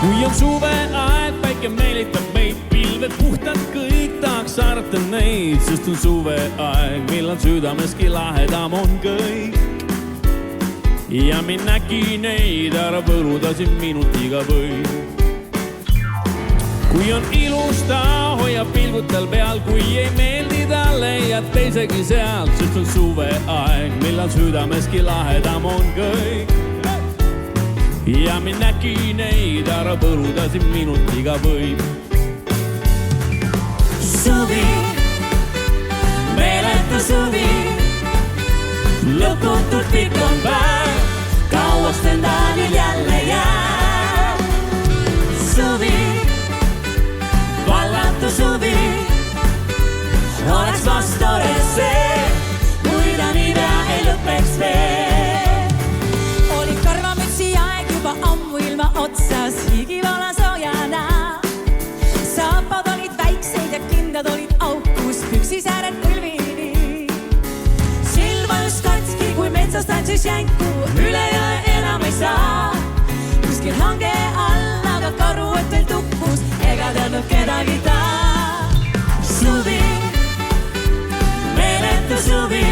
Kui on suveaeg, päike meelitab meid, pilved puhtad kõik, tahaks haarata neid, sest on suveaeg, millal südameski lahedam on kõik. Ja mind nägi neid, ära põruda siin minutiga või. Kui on ilus, ta hoiab pilgud tal peal, kui ei meeldi talle, jätta isegi sealt, sest on suveaeg, millal südameski lahedam on kõik. Ja mind nägi neid, ära põruda siin minutiga võib. Suvi, meeletu suvi, lõputult pikk on päev, kauaks endalil jälle jääb. Suvi, vallatu suvi, oleks vast tore see, kui ta nii pea ei lõpeks veel. Oli karvamütsi aeg juba ammu ilma otsas, higivala soojana. Saapad olid väikseid ja kindad olid aukus, püksis ääred kõlvini. Silm vajus katski, kui metsas tantsis jänku, üle jõe enam ei saa. Kuskil hange all, aga karu et veel tuppus, ega teadnud kedagi ta. Suvi, meeletu suvi,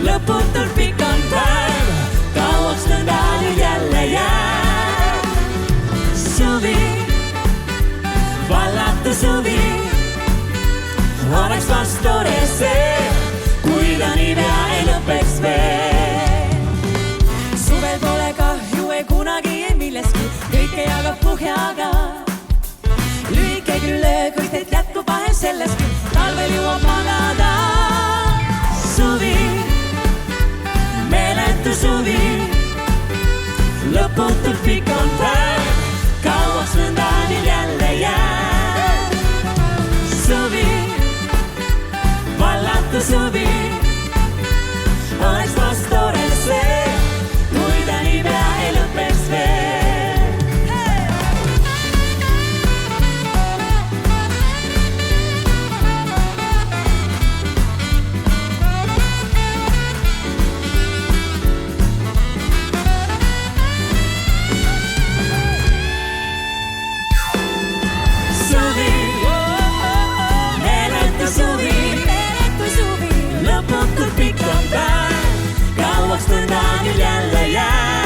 lõputult pikk on päev, kauaks nõndalil jälle jääb. Suvi, vallatu suvi, oleks vast tore see, kui ta nii pea ei lõpeks veel. Suvel pole kahju ei kunagi ei milleski, kõike jagab puhjaga. Lühike küll öökuid, et jätkub vahel selleski, talvel jõuab magada. Suvi, meeletu suvi, lõputult pikk on päev, kauaks nõndalil jälle jääb. Suvi, vallatu suvi, oleks vast tore see, kui ta nii pea ei lõpeks veel. Lõputult pikk on päev, kauaks nõndalil jälle jääb.